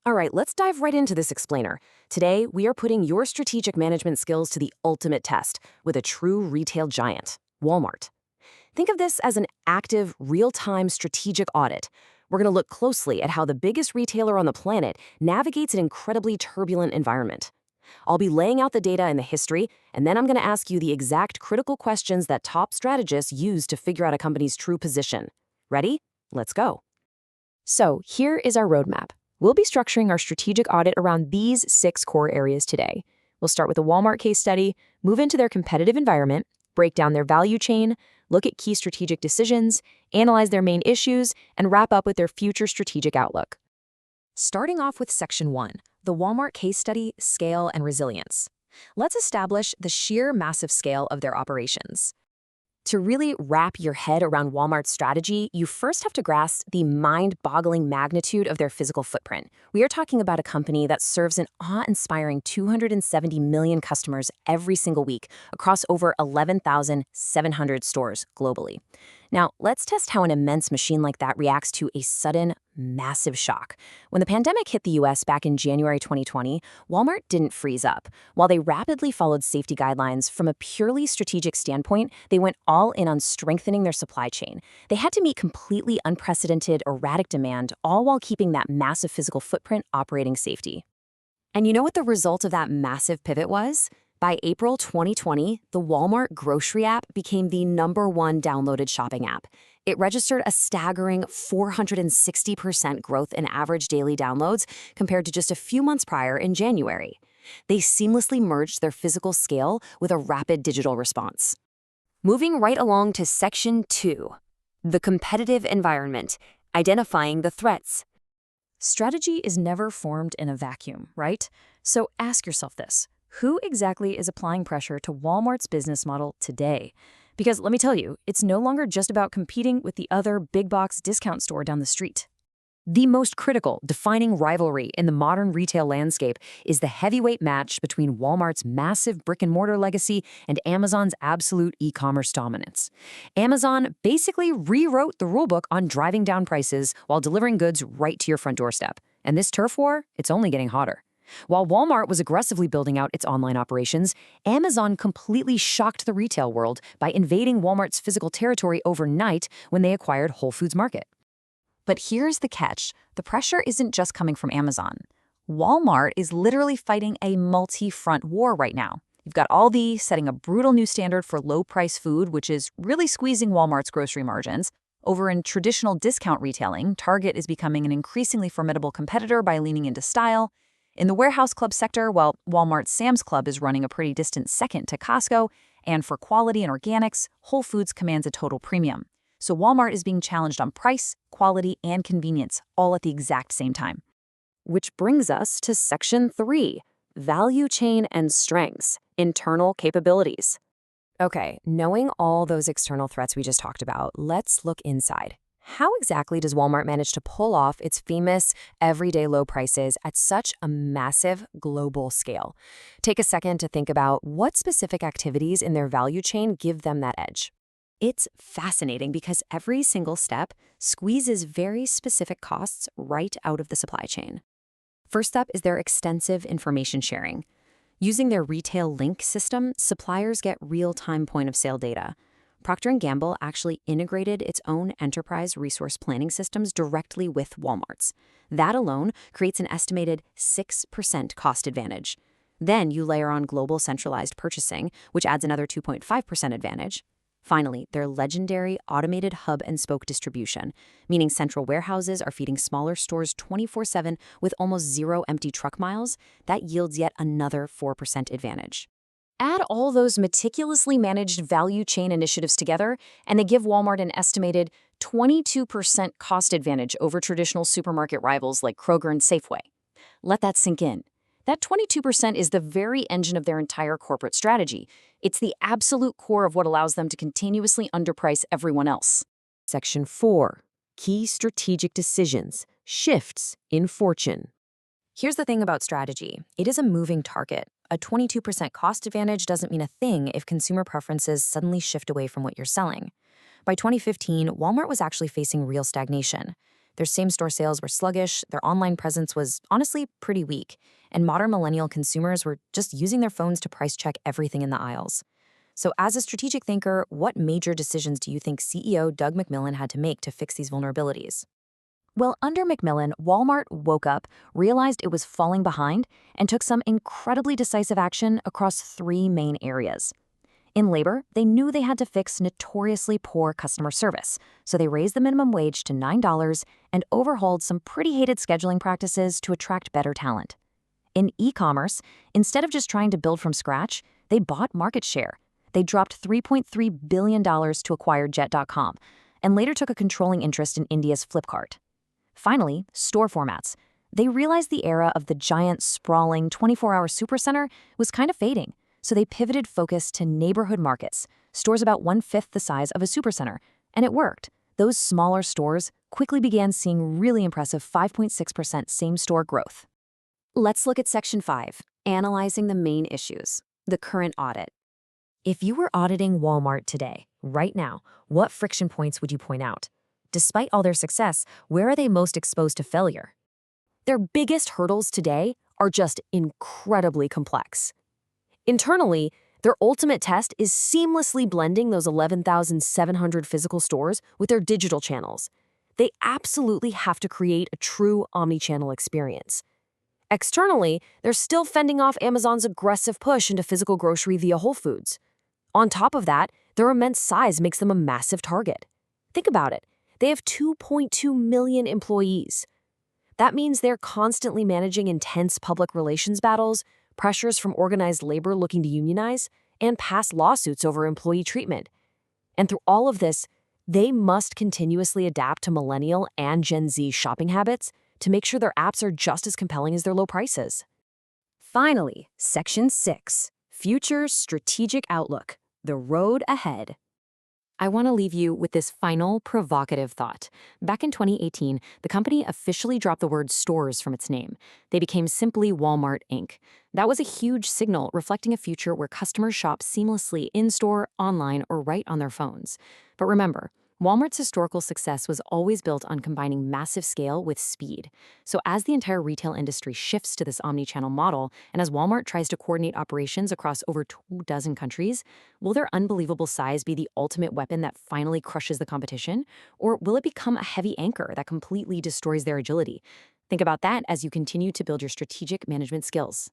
All right, let's dive right into this explainer. Today, we are putting your strategic management skills to the ultimate test with a true retail giant, Walmart. Think of this as an active, real-time strategic audit. We're going to look closely at how the biggest retailer on the planet navigates an incredibly turbulent environment. I'll be laying out the data and the history, and then I'm going to ask you the exact critical questions that top strategists use to figure out a company's true position. Ready? Let's go. So here is our roadmap. We'll be structuring our strategic audit around these 6 core areas today. We'll start with a Walmart case study, move into their competitive environment, break down their value chain, look at key strategic decisions, analyze their main issues, and wrap up with their future strategic outlook. Starting off with Section 1, the Walmart case study, scale and resilience. Let's establish the sheer massive scale of their operations. To really wrap your head around Walmart's strategy, you first have to grasp the mind-boggling magnitude of their physical footprint. We are talking about a company that serves an awe-inspiring 270 million customers every single week across over 11,700 stores globally. Now, let's test how an immense machine like that reacts to a sudden, massive shock. When the pandemic hit the US back in January 2020, Walmart didn't freeze up. While they rapidly followed safety guidelines, from a purely strategic standpoint, they went all in on strengthening their supply chain. They had to meet completely unprecedented, erratic demand, all while keeping that massive physical footprint operating safety. And you know what the result of that massive pivot was? By April 2020, the Walmart grocery app became the #1 downloaded shopping app. It registered a staggering 460% growth in average daily downloads compared to just a few months prior in January. They seamlessly merged their physical scale with a rapid digital response. Moving right along to Section 2, the competitive environment, identifying the threats. Strategy is never formed in a vacuum, right? So ask yourself this. Who exactly is applying pressure to Walmart's business model today? Because let me tell you, it's no longer just about competing with the other big box discount store down the street. The most critical, defining rivalry in the modern retail landscape is the heavyweight match between Walmart's massive brick-and-mortar legacy and Amazon's absolute e-commerce dominance. Amazon basically rewrote the rulebook on driving down prices while delivering goods right to your front doorstep. And this turf war, it's only getting hotter. While Walmart was aggressively building out its online operations, Amazon completely shocked the retail world by invading Walmart's physical territory overnight when they acquired Whole Foods Market. But here's the catch. The pressure isn't just coming from Amazon. Walmart is literally fighting a multi-front war right now. You've got Aldi setting a brutal new standard for low-price food, which is really squeezing Walmart's grocery margins. Over in traditional discount retailing, Target is becoming an increasingly formidable competitor by leaning into style. In the warehouse club sector, well, Walmart's Sam's Club is running a pretty distant second to Costco, and for quality and organics, Whole Foods commands a total premium. So Walmart is being challenged on price, quality, and convenience, all at the exact same time. Which brings us to Section 3, value chain and strengths, internal capabilities. Okay, knowing all those external threats we just talked about, let's look inside. How exactly does Walmart manage to pull off its famous everyday low prices at such a massive global scale? Take a second to think about what specific activities in their value chain give them that edge. It's fascinating because every single step squeezes very specific costs right out of the supply chain. First up is their extensive information sharing. Using their retail link system, suppliers get real-time point-of-sale data. Procter & Gamble actually integrated its own enterprise resource planning systems directly with Walmart's. That alone creates an estimated 6% cost advantage. Then you layer on global centralized purchasing, which adds another 2.5% advantage. Finally, their legendary automated hub and spoke distribution, meaning central warehouses are feeding smaller stores 24/7 with almost zero empty truck miles, that yields yet another 4% advantage. Add all those meticulously managed value chain initiatives together, and they give Walmart an estimated 22% cost advantage over traditional supermarket rivals like Kroger and Safeway. Let that sink in. That 22% is the very engine of their entire corporate strategy. It's the absolute core of what allows them to continuously underprice everyone else. Section 4. Key strategic decisions, shifts in fortune. Here's the thing about strategy. It is a moving target. A 22% cost advantage doesn't mean a thing if consumer preferences suddenly shift away from what you're selling. By 2015, Walmart was actually facing real stagnation. Their same-store sales were sluggish, their online presence was honestly pretty weak, and modern millennial consumers were just using their phones to price check everything in the aisles. So as a strategic thinker, what major decisions do you think CEO Doug McMillon had to make to fix these vulnerabilities? Well, under McMillan, Walmart woke up, realized it was falling behind, and took some incredibly decisive action across three main areas. In labor, they knew they had to fix notoriously poor customer service, so they raised the minimum wage to $9 and overhauled some pretty hated scheduling practices to attract better talent. In e-commerce, instead of just trying to build from scratch, they bought market share. They dropped $3.3 billion to acquire Jet.com, and later took a controlling interest in India's Flipkart. Finally, store formats. They realized the era of the giant, sprawling 24-hour supercenter was kind of fading, so they pivoted focus to neighborhood markets, stores about 1/5 the size of a supercenter, and it worked. Those smaller stores quickly began seeing really impressive 5.6% same-store growth. Let's look at Section 5, Analyzing the Main Issues, the current audit. If you were auditing Walmart today, right now, what friction points would you point out? Despite all their success, where are they most exposed to failure? Their biggest hurdles today are just incredibly complex. Internally, their ultimate test is seamlessly blending those 11,700 physical stores with their digital channels. They absolutely have to create a true omnichannel experience. Externally, they're still fending off Amazon's aggressive push into physical grocery via Whole Foods. On top of that, their immense size makes them a massive target. Think about it. They have 2.2 million employees. That means they're constantly managing intense public relations battles, pressures from organized labor looking to unionize, and past lawsuits over employee treatment. And through all of this, they must continuously adapt to millennial and Gen Z shopping habits to make sure their apps are just as compelling as their low prices. Finally, Section 6, Future Strategic Outlook, the road ahead. I want to leave you with this final provocative thought. Back in 2018, the company officially dropped the word stores from its name. They became simply Walmart Inc. That was a huge signal reflecting a future where customers shop seamlessly in-store, online, or right on their phones. But remember, Walmart's historical success was always built on combining massive scale with speed. So as the entire retail industry shifts to this omni-channel model, and as Walmart tries to coordinate operations across over 24 countries, will their unbelievable size be the ultimate weapon that finally crushes the competition? Or will it become a heavy anchor that completely destroys their agility? Think about that as you continue to build your strategic management skills.